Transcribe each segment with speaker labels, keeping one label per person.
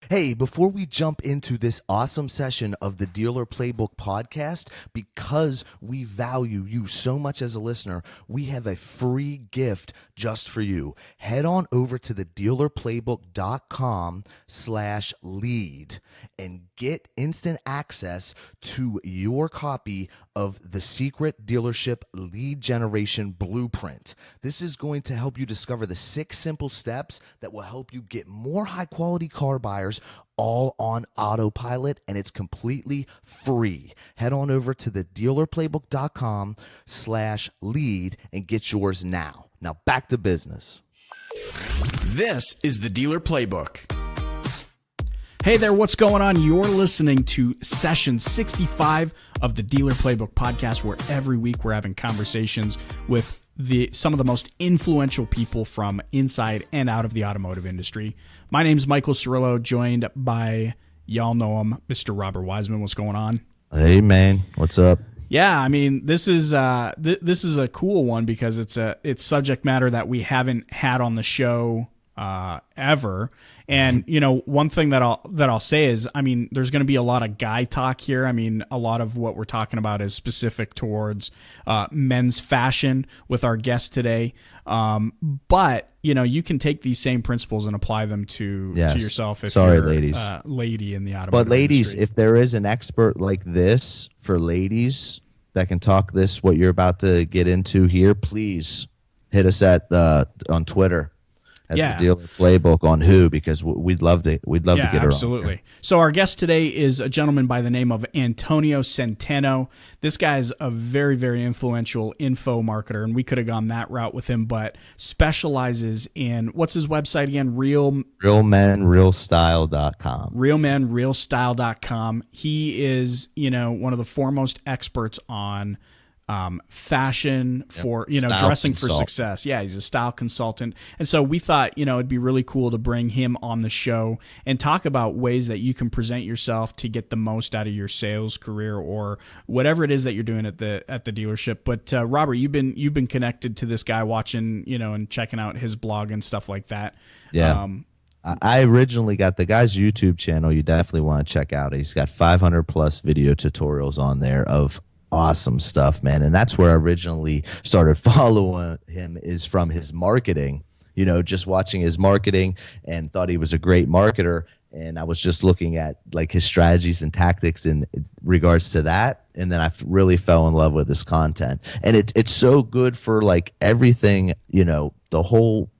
Speaker 1: Hey, before we jump into this awesome session of the Dealer Playbook Podcast, because we value you so much as a listener, we have a free gift just for you. Head on over to the dealerplaybook.com/lead and get instant access to your copy of the Secret Dealership Lead Generation Blueprint. This is going to help you discover the 6 simple steps that will help you get more high-quality car buyers all on autopilot, and it's completely free. Head on over to the dealerplaybook.com/lead and get yours now. Now back to business.
Speaker 2: This is the Dealer Playbook. Hey there, what's going on? You're listening to session 65 of the Dealer Playbook Podcast, where every week we're having conversations with some of the most influential people from inside and out of the automotive industry. My name's Michael Cirillo, joined by, y'all know him, Mr. Robert Wiseman. What's going on?
Speaker 1: Hey man, what's up?
Speaker 2: Yeah, I mean, this is a cool one because it's subject matter that we haven't had on the show ever. And one thing that I'll say is, I mean, there's going to be a lot of guy talk here. I mean, a lot of what we're talking about is specific towards men's fashion with our guest today. But you can take these same principles and apply them to yourself. If you're
Speaker 1: ladies,
Speaker 2: lady in the automotive
Speaker 1: but ladies,
Speaker 2: industry.
Speaker 1: If there is an expert like this for ladies that can talk this, what you're about to get into here, please hit us on Twitter. At the Dealer Playbook on who, because we'd love to get her
Speaker 2: absolutely.
Speaker 1: on.
Speaker 2: So our guest today is a gentleman by the name of Antonio Centeno. This guy's a very, very influential info marketer, and we could have gone that route with him, but specializes in, what's his website again?
Speaker 1: Realmenrealstyle.com.
Speaker 2: Realmenrealstyle.com. He is, one of the foremost experts on fashion for, dressing for success. Yeah, he's a style consultant. And so we thought, it'd be really cool to bring him on the show and talk about ways that you can present yourself to get the most out of your sales career or whatever it is that you're doing at the dealership. But Robert, you've been connected to this guy, watching, and checking out his blog and stuff like that.
Speaker 1: Yeah. I originally got the guy's YouTube channel. You definitely want to check out. He's got 500 plus video tutorials on there of awesome stuff, man. And that's where I originally started following him, is from his marketing, just watching his marketing, and thought he was a great marketer. And I was just looking at like his strategies and tactics in regards to that. And then I really fell in love with his content, and it's so good for like everything, the whole,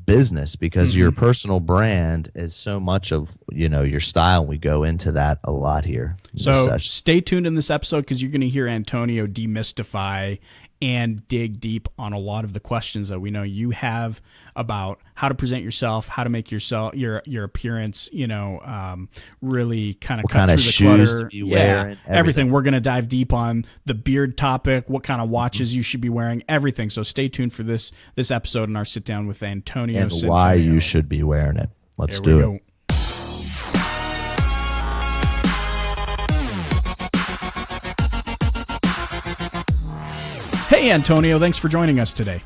Speaker 1: business, because your personal brand is so much of your style. We go into that a lot here.
Speaker 2: So stay tuned in this episode, because you're going to hear Antonio demystify and dig deep on a lot of the questions that we know you have about how to present yourself, how to make yourself your appearance, really kind of cut through the
Speaker 1: shoes
Speaker 2: clutter.
Speaker 1: To be wearing,
Speaker 2: everything. We're going to dive deep on the beard topic, what kind of watches you should be wearing, everything. So stay tuned for this episode and our sit down with Antonio
Speaker 1: and
Speaker 2: Centeno.
Speaker 1: Why you should be wearing it. Let's do it.
Speaker 2: Hey, Antonio, thanks for joining us today.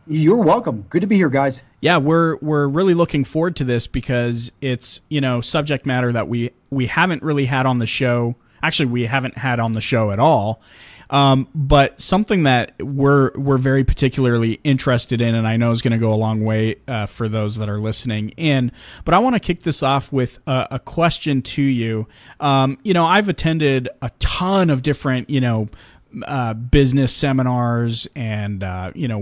Speaker 3: You're welcome. Good to be here, guys.
Speaker 2: Yeah, we're really looking forward to this, because it's, subject matter that we haven't really had on the show. Actually, we haven't had on the show at all. But something that we're very particularly interested in, and I know is going to go a long way for those that are listening in. But I want to kick this off with a question to you. I've attended a ton of different, business seminars and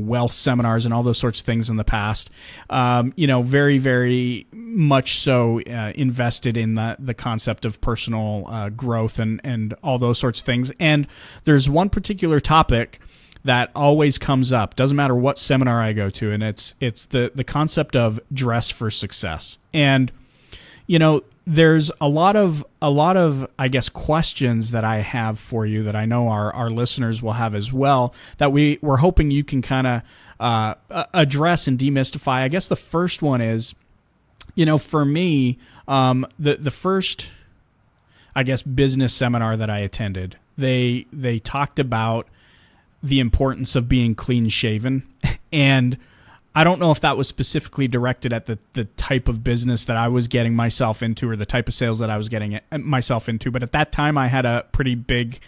Speaker 2: wealth seminars and all those sorts of things in the past. Very, very much so invested in the concept of personal growth and all those sorts of things. And there's one particular topic that always comes up. Doesn't matter what seminar I go to, and it's the concept of dress for success. And there's a lot of I guess questions that I have for you that I know our listeners will have as well, that we're hoping you can kind of address and demystify. I guess the first one is, for me, the first, I guess, business seminar that I attended, they talked about the importance of being clean shaven, and I don't know if that was specifically directed at the type of business that I was getting myself into or the type of sales that I was getting myself into. But at that time, I had a pretty big,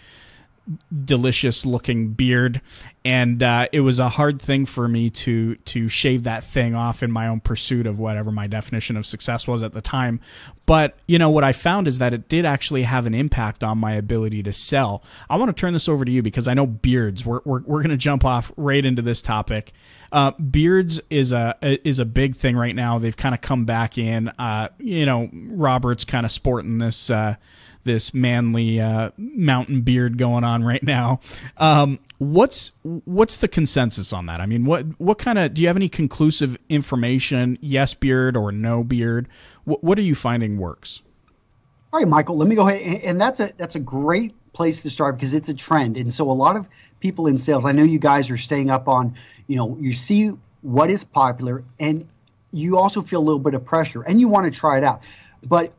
Speaker 2: delicious looking beard, and it was a hard thing for me to shave that thing off in my own pursuit of whatever my definition of success was at the time. But what I found is that it did actually have an impact on my ability to sell. I want to turn this over to you because I know beards. We're going to jump off right into this topic. Beards is a big thing right now. They've kind of come back in. Robert's kind of sporting this manly mountain beard going on right now. What's the consensus on that? I mean, what kind of, do you have any conclusive information? Yes beard or no beard? What are you finding works?
Speaker 3: All right, Michael, let me go ahead. And that's a great place to start because it's a trend. And so a lot of people in sales, I know you guys are staying up on, you see what is popular and you also feel a little bit of pressure and you want to try it out. But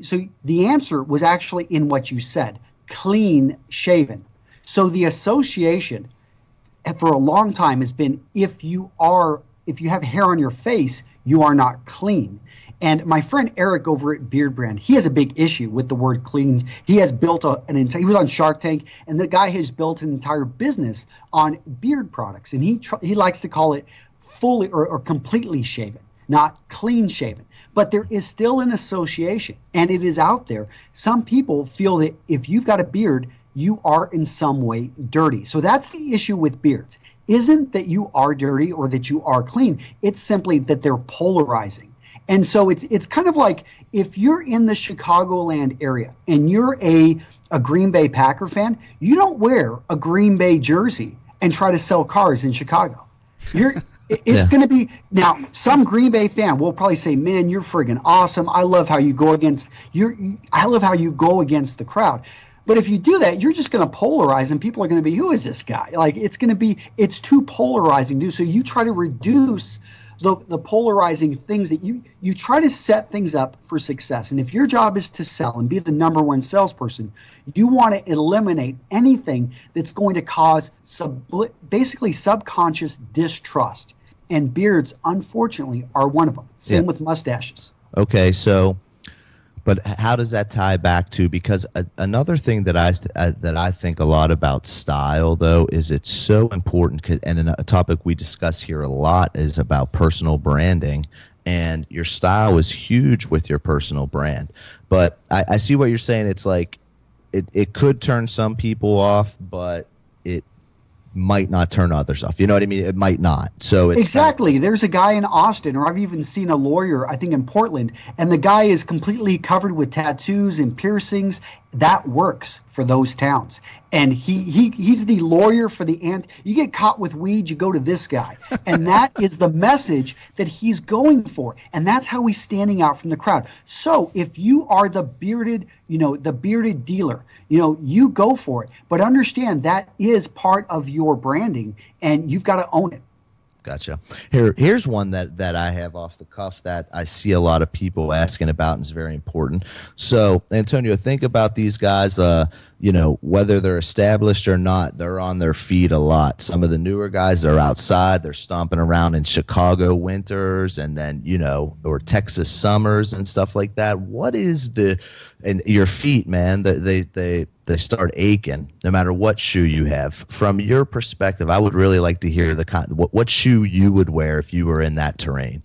Speaker 3: so the answer was actually in what you said, clean shaven. So the association for a long time has been if you have hair on your face, you are not clean. And my friend Eric over at Beard Brand, he has a big issue with the word clean. He has built he was on Shark Tank, and the guy has built an entire business on beard products. And he likes to call it fully or completely shaven, not clean shaven. But there is still an association, and it is out there. Some people feel that if you've got a beard, you are in some way dirty. So that's the issue with beards. Isn't that you are dirty or that you are clean. It's simply that they're polarizing. And so it's kind of like if you're in the Chicagoland area and you're a Green Bay Packer fan, you don't wear a Green Bay jersey and try to sell cars in Chicago. It's going to be now. Some Green Bay fan will probably say, "Man, you're friggin' awesome. I love how you go against the crowd." But if you do that, you're just going to polarize, and people are going to be, "Who is this guy?" Like it's too polarizing, dude. So you try to reduce the polarizing things that you try to set things up for success. And if your job is to sell and be the number one salesperson, you want to eliminate anything that's going to cause basically subconscious distrust. And beards, unfortunately, are one of them. Same with mustaches.
Speaker 1: Okay, but how does that tie back to? Because another thing that I think a lot about style, though, is it's so important. And a topic we discuss here a lot is about personal branding. And your style is huge with your personal brand. But I see what you're saying. It's like it could turn some people off, but it might not turn others off. You know what I mean? It might not. So it's
Speaker 3: exactly. There's a guy in Austin, or I've even seen a lawyer, I think in Portland, and the guy is completely covered with tattoos and piercings. That works for those towns. And he's the lawyer for the you get caught with weed, you go to this guy. And that is the message that he's going for. And that's how he's standing out from the crowd. So if you are the bearded dealer, you go for it. But understand that is part of your branding, and you've got to own it.
Speaker 1: Gotcha. Here's one that I have off the cuff that I see a lot of people asking about and is very important. So, Antonio, think about these guys, whether they're established or not, they're on their feet a lot. Some of the newer guys are outside, they're stomping around in Chicago winters and then, or Texas summers and stuff like that. What is and your feet, man, they start aching no matter what shoe you have. From your perspective, I would really like to hear what shoe you would wear if you were in that terrain.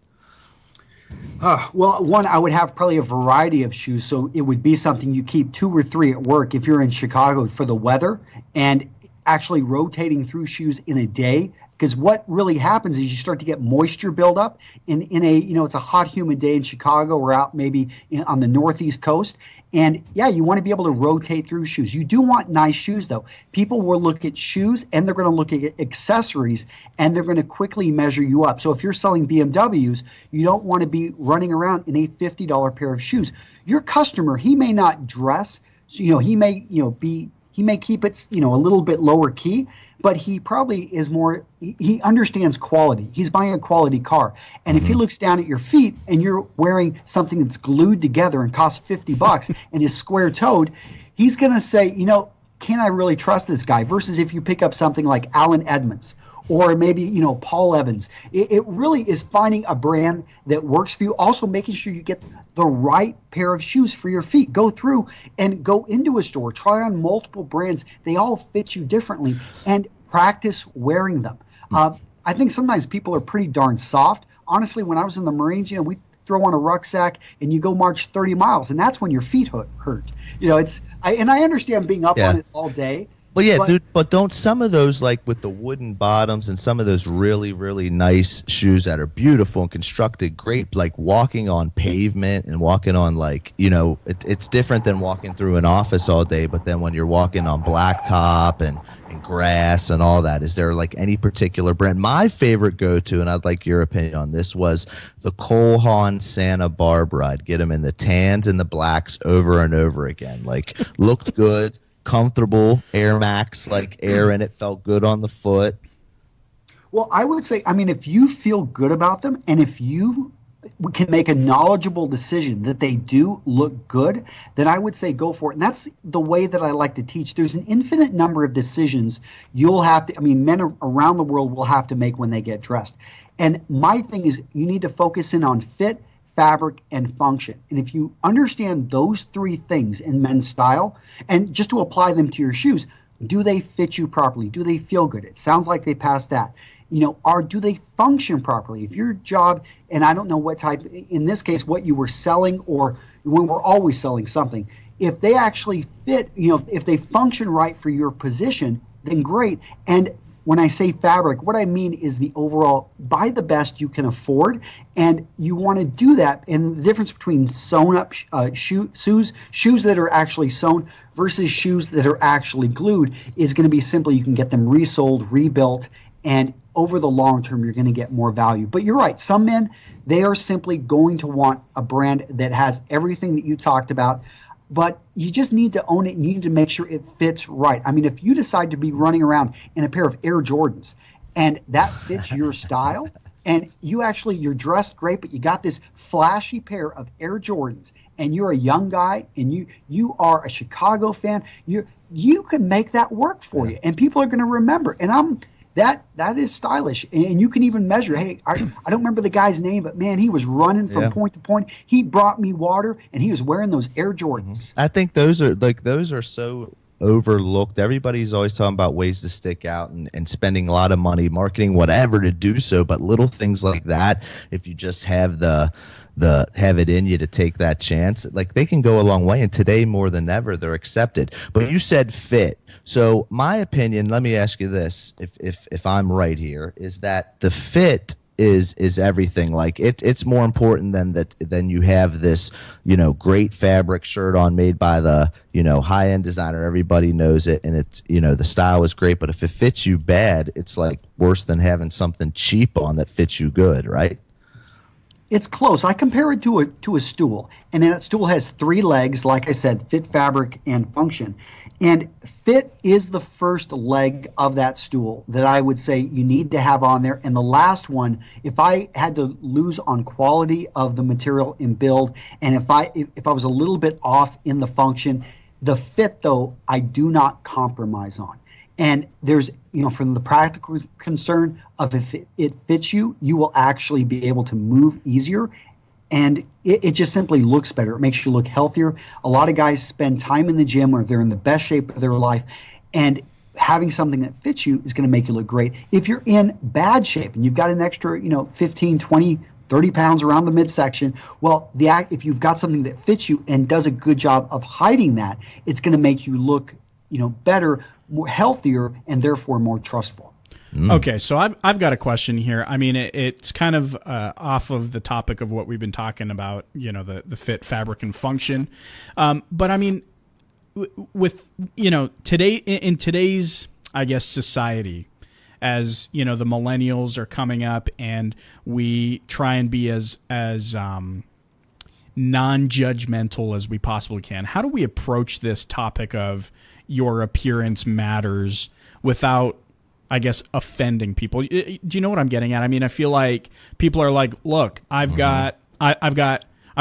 Speaker 3: Well, one, I would have probably a variety of shoes. So it would be something you keep 2 or 3 at work if you're in Chicago for the weather, and actually rotating through shoes in a day. Because what really happens is you start to get moisture buildup in it's a hot, humid day in Chicago or out maybe on the Northeast coast. And yeah, you want to be able to rotate through shoes. You do want nice shoes, though. People will look at shoes and they're going to look at accessories and they're going to quickly measure you up. So if you're selling BMWs, you don't want to be running around in a $50 pair of shoes. Your customer, he may not dress, so, he may keep it, a little bit lower key, but he probably is more, he understands quality. He's buying a quality car. And if he looks down at your feet and you're wearing something that's glued together and costs $50 and is square-toed, he's going to say, can I really trust this guy? Versus if you pick up something like Alan Edmonds or maybe, Paul Evans. It really is finding a brand that works for you. Also making sure you get the right pair of shoes for your feet. Go through and go into a store, try on multiple brands. They all fit you differently, and practice wearing them. I think sometimes people are pretty darn soft. Honestly, when I was in the Marines, we throw on a rucksack and you go march 30 miles, and that's when your feet hurt. I understand being up on it all day.
Speaker 1: Well, yeah, dude, but don't some of those, like with the wooden bottoms and some of those really, really nice shoes that are beautiful and constructed great, like walking on pavement and walking on it's different than walking through an office all day, but then when you're walking on blacktop and grass and all that, is there like any particular brand? My favorite go-to, and I'd like your opinion on this, was the Cole Haan Santa Barbara. I'd get them in the tans and the blacks over and over again. Like, looked good. Comfortable, Air Max, like air in it, felt good on the foot.
Speaker 3: Well, I would say, if you feel good about them and if you can make a knowledgeable decision that they do look good, then I would say go for it. And that's the way that I like to teach. There's an infinite number of decisions you'll have to, men around the world will have to make when they get dressed. And my thing is, you need to focus in on fit, fabric, and function. And if you understand those three things in men's style, and just to apply them to your shoes, do they fit you properly? Do they feel good? It sounds like they passed that. Do they function properly? If your job, and I don't know what type, in this case, what you were selling, or when we're always selling something, if they actually fit, if they function right for your position, then great. And when I say fabric, what I mean is the overall, buy the best you can afford, and you want to do that. And the difference between sewn up shoes that are actually sewn versus shoes that are actually glued is going to be simply you can get them resold, rebuilt, and over the long term, you're going to get more value. But you're right. Some men, they are simply going to want a brand that has everything that you talked about, but you just need to own it. And you need to make sure it fits right. If you decide to be running around in a pair of Air Jordans and that fits your style, and you're dressed great, but you got this flashy pair of Air Jordans, and you're a young guy, and you are a Chicago fan, you can make that work for you, and people are going to remember. And that is stylish, and you can even measure. Hey, I don't remember the guy's name, but man, he was running from point to point. He brought me water, and he was wearing those Air Jordans.
Speaker 1: I think those are so overlooked. Everybody's always talking about ways to stick out and spending a lot of money, marketing, whatever, to do so. But little things like that, if you just have have it in you to take that chance, like, they can go a long way. And today more than ever, they're accepted. But you said fit. So my opinion, let me ask you this, if I'm right here, is that the fit is everything. Like, it's more important than you have this, great fabric shirt on made by the, high-end designer. Everybody knows it, and it's, the style is great, but if it fits you bad, it's like worse than having something cheap on that fits you good, right?
Speaker 3: It's close. I compare it to a stool, and that stool has three legs, like I said, fit, fabric, and function. And fit is the first leg of that stool that I would say you need to have on there. And the last one, if I had to lose on quality of the material and build, and if I was a little bit off in the function, the fit, though, I do not compromise on. And there's, from the practical concern of if it fits you, you will actually be able to move easier. And it just simply looks better. It makes you look healthier. A lot of guys spend time in the gym where they're in the best shape of their life. And having something that fits you is going to make you look great. If you're in bad shape and you've got an extra, 15, 20, 30 pounds around the midsection, well, if you've got something that fits you and does a good job of hiding that, it's going to make you look, better, more healthier, and therefore more trustful.
Speaker 2: Okay, so I've got a question here. It's kind of off of the topic of what we've been talking about, the fit, fabric, and function. But with today, in today's, I guess, society, as the millennials are coming up, and we try and be as non-judgmental as we possibly can. How do we approach this topic of your appearance matters without, I guess, offending people? Do you know what I'm getting at? I feel like people are like, look, I'm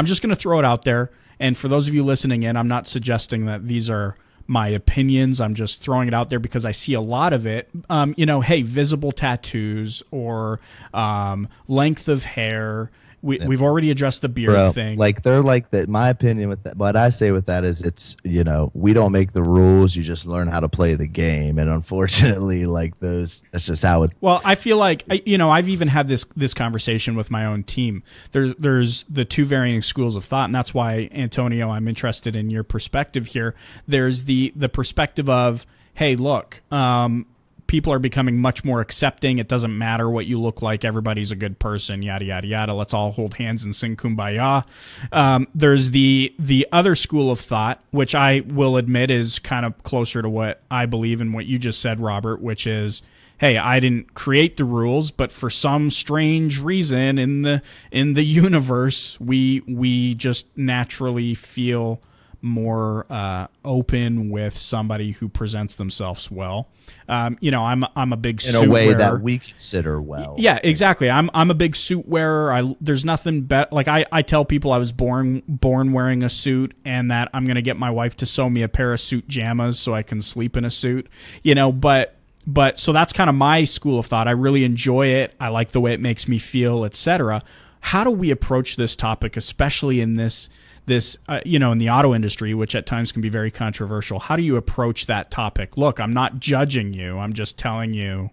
Speaker 2: just going to throw it out there. And for those of you listening in, I'm not suggesting that these are my opinions. I'm just throwing it out there because I see a lot of it. Hey, visible tattoos or length of hair. We've already addressed the beard thing.
Speaker 1: Like they're like that. My opinion with that, what I say with that is, it's we don't make the rules. You just learn how to play the game, and unfortunately, like that's just how it.
Speaker 2: Well, I feel like I've even had this conversation with my own team. There's the two varying schools of thought, and that's why, Antonio, I'm interested in your perspective here. There's the perspective of, hey, look, people are becoming much more accepting. It doesn't matter what you look like. Everybody's a good person, yada, yada, yada. Let's all hold hands and sing Kumbaya. There's the other school of thought, which I will admit is kind of closer to what I believe and what you just said, Robert, which is, hey, I didn't create the rules, but for some strange reason in the universe, we just naturally feel more open with somebody who presents themselves well. I'm a big suit wearer.
Speaker 1: In a way that we consider well.
Speaker 2: Yeah, exactly. I'm a big suit wearer. There's nothing better. Like I tell people I was born wearing a suit, and that I'm gonna get my wife to sew me a pair of suit jammers so I can sleep in a suit. But so that's kind of my school of thought. I really enjoy it. I like the way it makes me feel, etc. How do we approach this topic, especially in this in the auto industry, which at times can be very controversial? How do you approach that topic? Look, I'm not judging you. I'm just telling you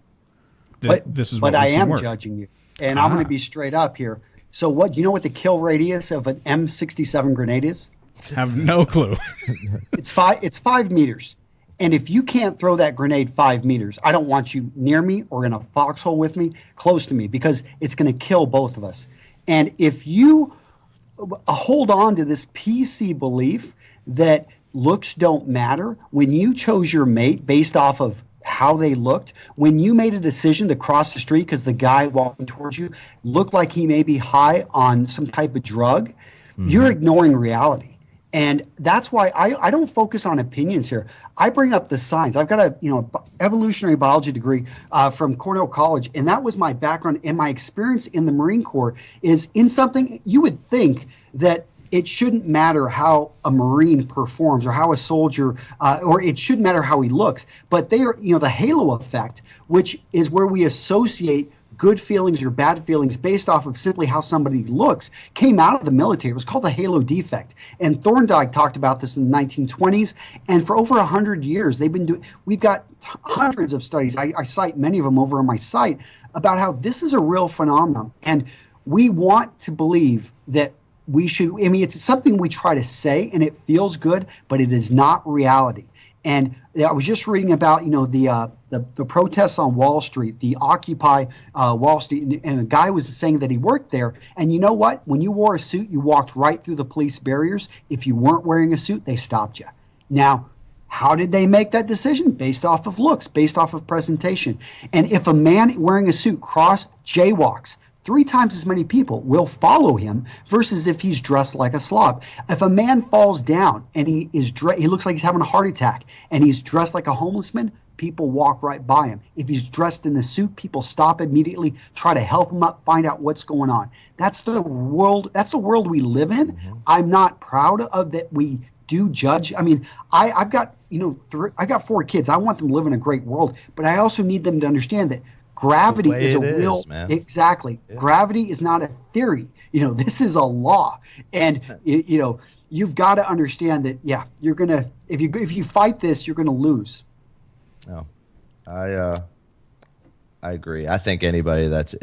Speaker 2: that this is what
Speaker 3: I am
Speaker 2: work.
Speaker 3: judging you, and I'm going to be straight up here. So what what the kill radius of an M67 grenade is?
Speaker 2: I have no clue.
Speaker 3: It's 5 meters. And if you can't throw that grenade 5 meters, I don't want you near me or in a foxhole with me, close to me, because it's going to kill both of us. And if you hold on to this PC belief that looks don't matter, when you chose your mate based off of how they looked, when you made a decision to cross the street because the guy walking towards you looked like he may be high on some type of drug, you're ignoring reality. And that's why I don't focus on opinions here. I bring up the science. I've got a evolutionary biology degree from Cornell College, and that was my background. And my experience in the Marine Corps is in something you would think that it shouldn't matter how a Marine performs or how a soldier, or it shouldn't matter how he looks. But they are, the halo effect, which is where we associate good feelings or bad feelings based off of simply how somebody looks, came out of the military. It was called the halo defect. And Thorndike talked about this in the 1920s. And for over 100 years, they've been doing, we've got hundreds of studies. I cite many of them over on my site about how this is a real phenomenon. And we want to believe that we should, it's something we try to say and it feels good, but it is not reality. And I was just reading about, the protests on Wall Street, the Occupy Wall Street, and a guy was saying that he worked there. And you know what? When you wore a suit, you walked right through the police barriers. If you weren't wearing a suit, they stopped you. Now, how did they make that decision? Based off of looks, based off of presentation. And if a man wearing a suit jaywalks, 3 times as many people will follow him versus if he's dressed like a slob. If a man falls down and he looks like he's having a heart attack and he's dressed like a homeless man, people walk right by him. If he's dressed in the suit, people stop immediately, try to help him up, find out what's going on. That's the world. That's the world we live in. Mm-hmm. I'm not proud of that. We do judge. I mean, I've got I've got 4 kids. I want them to live in a great world, but I also need them to understand that gravity is a real, exactly. Yeah. Gravity is not a theory. This is a law. And, you've got to understand that, you're going to, if you fight this, you're going to lose.
Speaker 1: Oh, I agree. I think anybody that's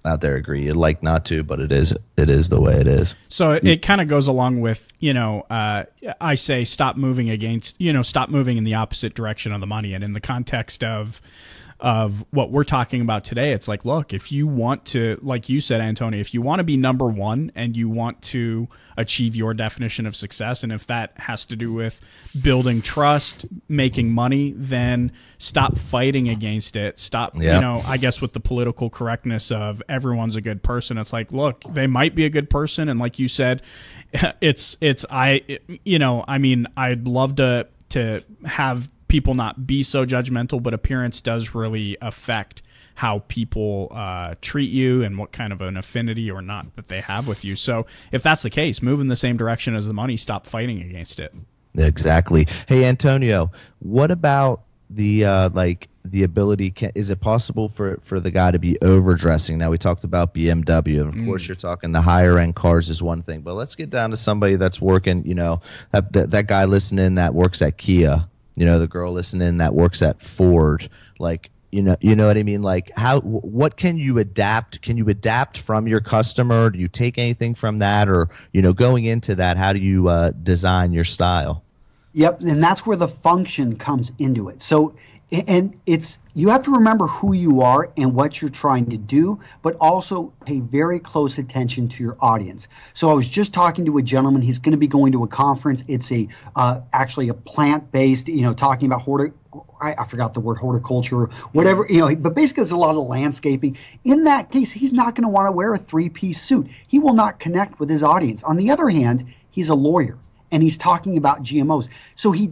Speaker 1: out there agree. You'd like not to, but it is the way it is. So
Speaker 2: it kind of goes along with, I say stop moving stop moving in the opposite direction of the money. And in the context of what we're talking about today, it's like, look, if you want to, like you said, Antonio, if you want to be number one and you want to achieve your definition of success, and if that has to do with building trust, making money, then stop fighting against it. Stop, I guess with the political correctness of everyone's a good person. It's like, look, they might be a good person. And like you said, I'd love to have people not be so judgmental, but appearance does really affect how people treat you and what kind of an affinity or not that they have with you. So if that's the case, move in the same direction as the money. Stop fighting against it.
Speaker 1: Exactly. Hey, Antonio, what about the ability? Is it possible for the guy to be overdressing? Now we talked about BMW, and of course you're talking the higher end cars is one thing, but let's get down to somebody that's working. That guy listening that works at Kia. The girl listening that works at Ford. Like, you know what I mean? Like, what can you adapt? Can you adapt from your customer? Do you take anything from that, or going into that, how do you design your style?
Speaker 3: Yep, and that's where the function comes into it. So, and you have to remember who you are and what you're trying to do, but also pay very close attention to your audience. So I was just talking to a gentleman. He's going to be going to a conference. It's actually a plant-based, talking about I forgot the word, horticulture, whatever, but basically it's a lot of landscaping. In that case, he's not going to want to wear a three-piece suit. He will not connect with his audience. On the other hand, he's a lawyer and he's talking about GMOs. So he's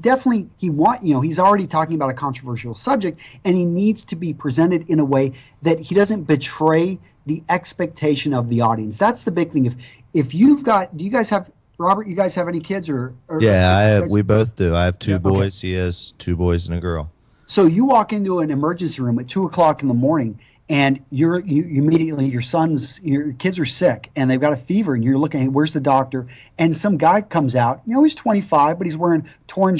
Speaker 3: already talking about a controversial subject, and he needs to be presented in a way that he doesn't betray the expectation of the audience. That's the big thing. Do you guys have, Robert, you guys have any kids
Speaker 1: Yeah, we both do. I have two boys. Okay. He has two boys and a girl.
Speaker 3: So you walk into an emergency room at 2:00 in the morning, and you immediately, your kids are sick and they've got a fever, and you're looking, hey, where's the doctor? And some guy comes out, he's 25, but he's wearing torn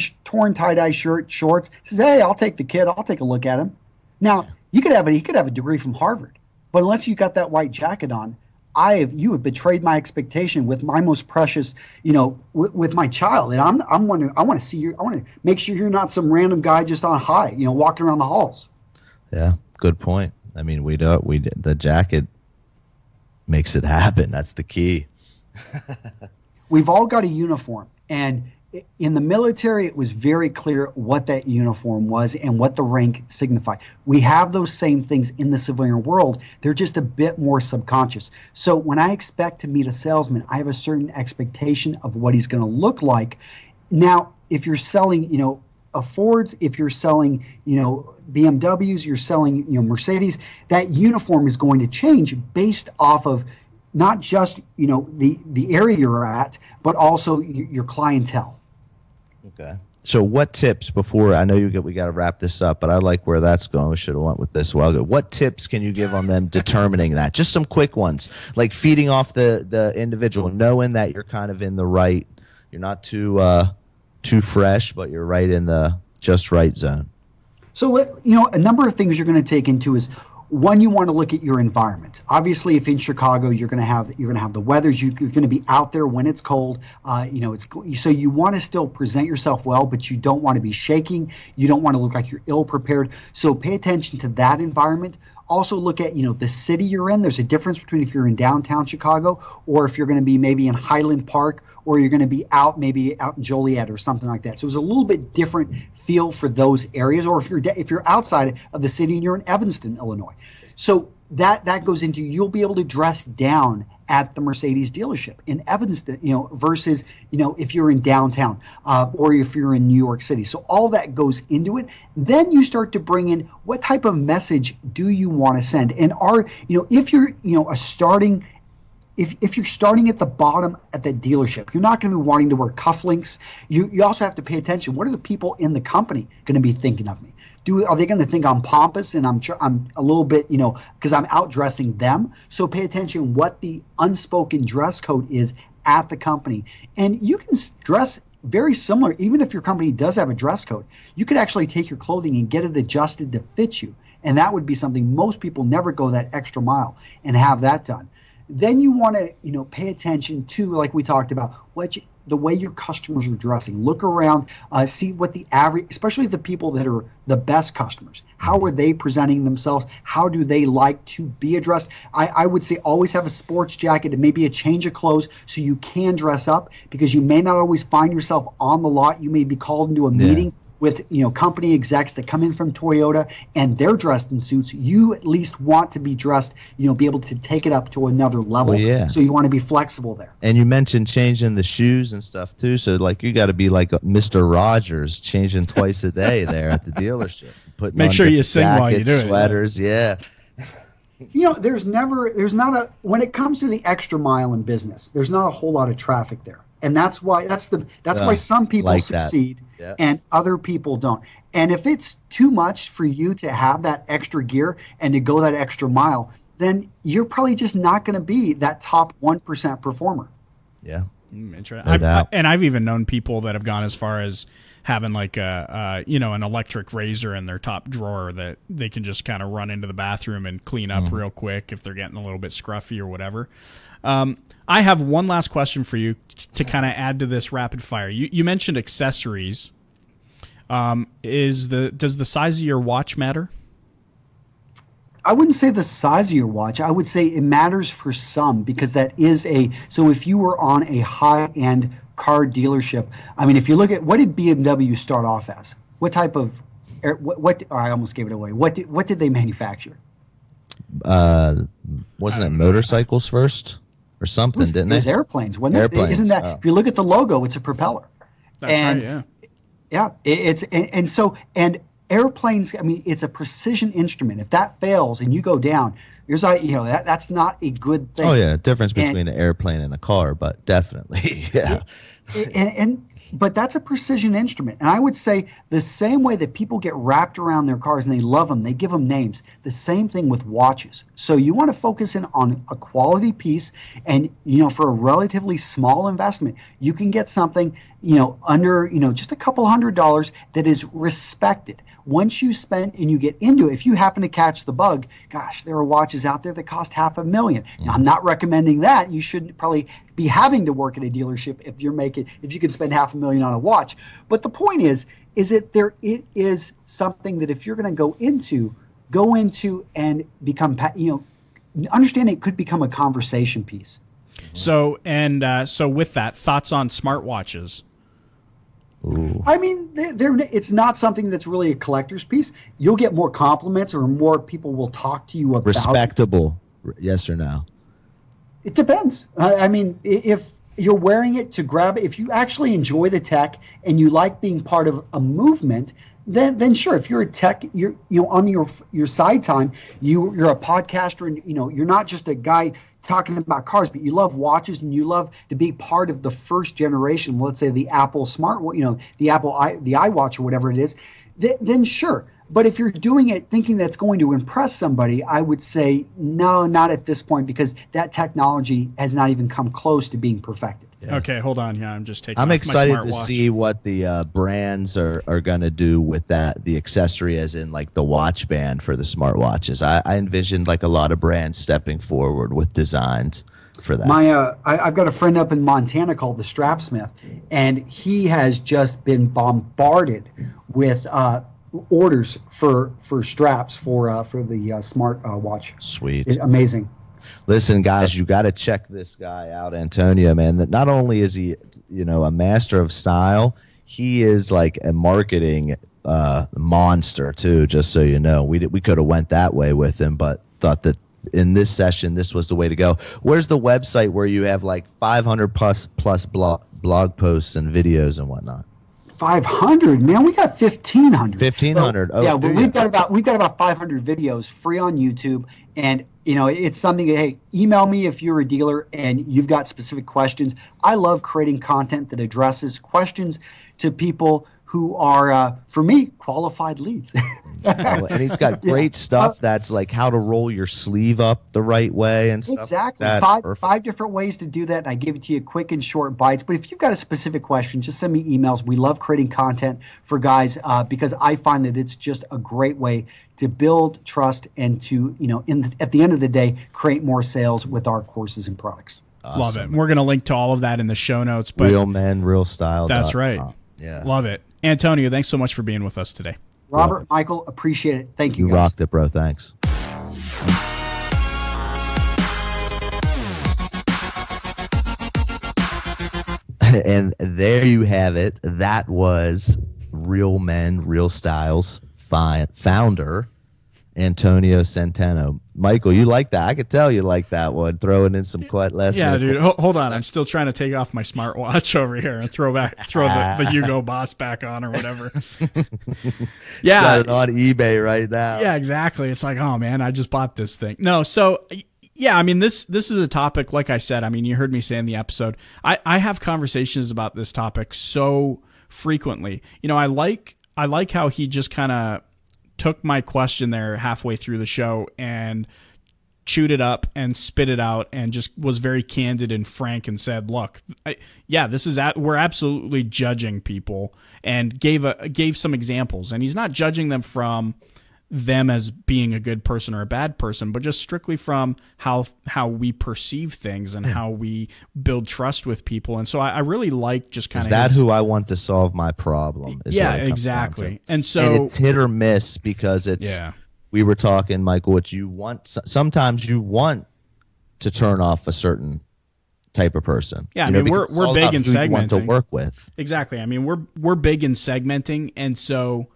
Speaker 3: tie-dye shirt, shorts. He says, hey, I'll take the kid. I'll take a look at him. Now, he could have a degree from Harvard, but unless you got that white jacket on, you have betrayed my expectation with my most precious, with my child. And I want to see you. I want to make sure you're not some random guy just on high, walking around the halls.
Speaker 1: Yeah, good point. I mean, the jacket makes it happen. That's the key.
Speaker 3: We've all got a uniform, and in the military, it was very clear what that uniform was and what the rank signified. We have those same things in the civilian world. They're just a bit more subconscious. So when I expect to meet a salesman, I have a certain expectation of what he's going to look like. Now, if you're selling, Fords, if you're selling, BMWs, you're selling, Mercedes, that uniform is going to change based off of not just, the area you're at, but also your clientele.
Speaker 1: Okay. So what tips before, I know we got to wrap this up, but I like where that's going. We should have went with this a while ago. What tips can you give on them determining that? Just some quick ones, like feeding off the individual, knowing that you're kind of in the right, you're not too fresh, but you're right in the just right zone. So,
Speaker 3: a number of things you're going to take into is, one, you want to look at your environment. Obviously, if in Chicago, you're going to have the weather. You're going to be out there when it's cold. So you want to still present yourself well, but you don't want to be shaking. You don't want to look like you're ill prepared. So pay attention to that environment. Also look at, the city you're in. There's a difference between if you're in downtown Chicago or if you're going to be maybe in Highland Park, or you're going to be maybe out in Joliet or something like that. So it's a little bit different feel for those areas. Or if you're outside of the city and you're in Evanston, Illinois. So that goes into, you'll be able to dress down at the Mercedes dealership in Evanston, versus, if you're in downtown or if you're in New York City. So all that goes into it. Then you start to bring in, what type of message do you want to send? And if you're, if you're starting at the bottom at the dealership, you're not going to be wanting to wear cufflinks. You also have to pay attention. What are the people in the company going to be thinking of me? Are they going to think I'm pompous and I'm a little bit, because I'm outdressing them? So pay attention what the unspoken dress code is at the company. And you can dress very similar, even if your company does have a dress code. You could actually take your clothing and get it adjusted to fit you. And that would be something most people never go that extra mile and have that done. Then you want to, pay attention to, like we talked about, the way your customers are dressing. Look around, see what the average, especially the people that are the best customers, how are they presenting themselves? How do they like to be addressed? I would say always have a sports jacket and maybe a change of clothes so you can dress up, because you may not always find yourself on the lot. You may be called into a meeting with company execs that come in from Toyota and they're dressed in suits. You at least want to be dressed, be able to take it up to another level.
Speaker 1: Well, yeah.
Speaker 3: So you want to be flexible there.
Speaker 1: And you mentioned changing the shoes and stuff too. So you got to be like Mr. Rogers, changing twice a day there at the dealership.
Speaker 2: Make sure you sing while you do it.
Speaker 1: Sweaters, yeah.
Speaker 3: When it comes to the extra mile in business, there's not a whole lot of traffic there. And that's why why some people
Speaker 1: like
Speaker 3: succeed
Speaker 1: yeah.
Speaker 3: and other people don't. And if it's too much for you to have that extra gear and to go that extra mile, then you're probably just not going to be that top 1% performer.
Speaker 1: Yeah.
Speaker 2: Interesting. And I've even known people that have gone as far as having like an electric razor in their top drawer that they can just kind of run into the bathroom and clean up real quick if they're getting a little bit scruffy or whatever. I have one last question for you to kind of add to this rapid fire. You mentioned accessories. Does the size of your watch matter?
Speaker 3: I wouldn't say the size of your watch. I would say it matters for some, because that is so if you were on a high-end car dealership, I mean, if you look at, what did BMW start off as? What type of, I almost gave it away. What did they manufacture?
Speaker 1: Wasn't it motorcycles first or something, didn't it?
Speaker 3: It was airplanes, wasn't it?
Speaker 1: Airplanes.
Speaker 3: Isn't that, if you look at the logo, it's a propeller.
Speaker 2: That's right, yeah.
Speaker 3: Yeah, and airplanes, I mean, it's a precision instrument. If that fails and you go down, that's not a good thing.
Speaker 1: Oh yeah, difference between an airplane and a car, but definitely, yeah.
Speaker 3: But that's a precision instrument. And I would say the same way that people get wrapped around their cars and they love them, they give them names, the same thing with watches. So you want to focus in on a quality piece, and, for a relatively small investment, you can get something, under, just a couple $100 that is respected. Once you spend and you get into it, if you happen to catch the bug, gosh, there are watches out there that cost $500,000. Now, I'm not recommending that. You shouldn't probably be having to work at a dealership if you can spend $500,000 on a watch. But the point is that it is something that if you're going to go into and become, understand it could become a conversation piece.
Speaker 2: So with that, thoughts on smartwatches?
Speaker 1: Ooh.
Speaker 3: I mean, it's not something that's really a collector's piece. You'll get more compliments, or more people will talk to you about
Speaker 1: respectable. Yes or no?
Speaker 3: It depends. I mean, if you're wearing it to grab it, if you actually enjoy the tech and you like being part of a movement, then sure. If you're a tech, you're on your side time, you're a podcaster, and you're not just a guy talking about cars, but you love watches and you love to be part of the first generation, let's say the Apple smart, the Apple the iWatch or whatever it is, then sure. But if you're doing it thinking that's going to impress somebody, I would say no, not at this point, because that technology has not even come close to being perfected.
Speaker 2: Yeah. Okay, hold on. Yeah, I'm just taking.
Speaker 1: I'm excited to
Speaker 2: watch.
Speaker 1: see what the brands are going to do with the accessory, as in like the watch band for the smartwatches. I envisioned like a lot of brands stepping forward with designs for that.
Speaker 3: I've got a friend up in Montana called the Strapsmith, and he has just been bombarded with orders for straps for the smart watch.
Speaker 1: Sweet.
Speaker 3: It's amazing.
Speaker 1: Listen, guys, you got to check this guy out, Antonio, man. That not only is he, a master of style, he is like a marketing monster too. Just so you know, we could have went that way with him, but thought that in this session, this was the way to go. Where's the website where you have like 500 plus blog posts and videos and whatnot? 500,
Speaker 3: man. We got 1,500.
Speaker 1: 1,500.
Speaker 3: Oh, yeah, but we've got about 500 videos free on YouTube, and it's something. Hey, email me if you're a dealer and you've got specific questions. I love creating content that addresses questions to people who are, for me, qualified leads.
Speaker 1: And he's got great stuff that's like how to roll your sleeve up the right way and stuff.
Speaker 3: Exactly.
Speaker 1: Like that.
Speaker 3: Five different ways to do that, and I give it to you quick and short bites. But if you've got a specific question, just send me emails. We love creating content for guys because I find that it's just a great way to build trust and to, at the end of the day, create more sales with our courses and products.
Speaker 2: Awesome. Love it. We're going to link to all of that in the show notes. But
Speaker 1: Real Men, Real Style.
Speaker 2: That's right.
Speaker 1: Yeah.
Speaker 2: Love it. Antonio, thanks so much for being with us today.
Speaker 3: Robert, Michael, appreciate it. Thank you,
Speaker 1: guys.
Speaker 3: You
Speaker 1: rocked it, bro. Thanks. And there you have it. That was Real Men, Real Styles founder, Antonio Centeno. Michael, you like that? I could tell you like that one. Throwing in some last.
Speaker 2: Yeah, dude. Hold on. I'm still trying to take off my smartwatch over here and throw the Hugo Boss back on or whatever. Yeah,
Speaker 1: got it on eBay right now.
Speaker 2: Yeah, exactly. It's like, oh man, I just bought this thing. No, so Yeah, I mean, this is a topic, like I said, I mean, you heard me say in the episode, I have conversations about this topic so frequently. You know, I like how he just kind of took my question there halfway through the show and chewed it up and spit it out and just was very candid and frank and said, look, we're absolutely judging people, and gave some examples. And he's not judging them from them as being a good person or a bad person, but just strictly from how we perceive things and how we build trust with people. And so I really like just kind of...
Speaker 1: Is that who I want to solve my problem?
Speaker 2: Yeah, exactly. And so...
Speaker 1: And it's hit or miss because it's... Yeah. We were talking, Michael, what you want... Sometimes you want to turn off a certain type of person.
Speaker 2: Yeah, I mean, we're big in segmenting.
Speaker 1: You want to work with.
Speaker 2: Exactly. I mean, we're big in segmenting, and so...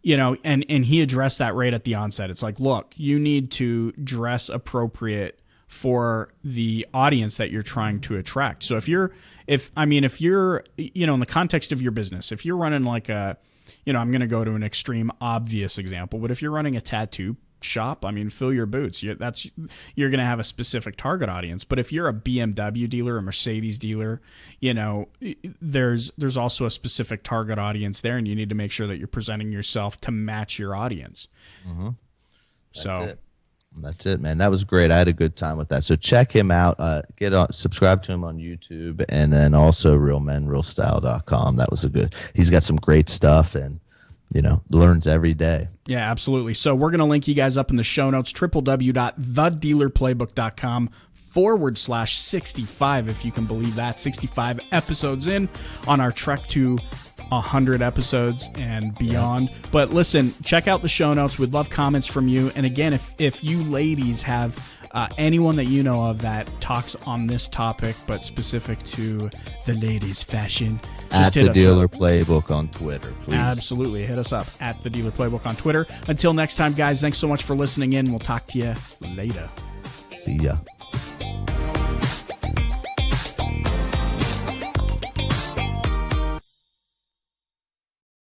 Speaker 2: You know, and he addressed that right at the onset. It's like, look, you need to dress appropriate for the audience that you're trying to attract. So if you're, you know, in the context of your business, if you're running like a, you know, I'm going to go to an extreme obvious example, but if you're running a tattoo shop, I mean, fill your boots. You're going to have a specific target audience. But if you're a BMW dealer, a Mercedes dealer, you know, there's also a specific target audience there, and you need to make sure that you're presenting yourself to match your audience.
Speaker 1: Mm-hmm. That's it, man. That was great. I had a good time with that. So check him out. Subscribe to him on YouTube, and then also realmenrealstyle.com. That was he's got some great stuff, and you know, learns every day.
Speaker 2: Yeah, absolutely. So we're going to link you guys up in the show notes, www.thedealerplaybook.com/65, if you can believe that. 65 episodes in on our trek to 100 episodes and beyond. Yeah. But listen, check out the show notes. We'd love comments from you. And again, if you ladies have anyone that you know of that talks on this topic, but specific to the ladies' fashion,
Speaker 1: at the Dealer Playbook on Twitter, please.
Speaker 2: Absolutely. Hit us up at the Dealer Playbook on Twitter. Until next time, guys, thanks so much for listening in. We'll talk to you later.
Speaker 1: See ya.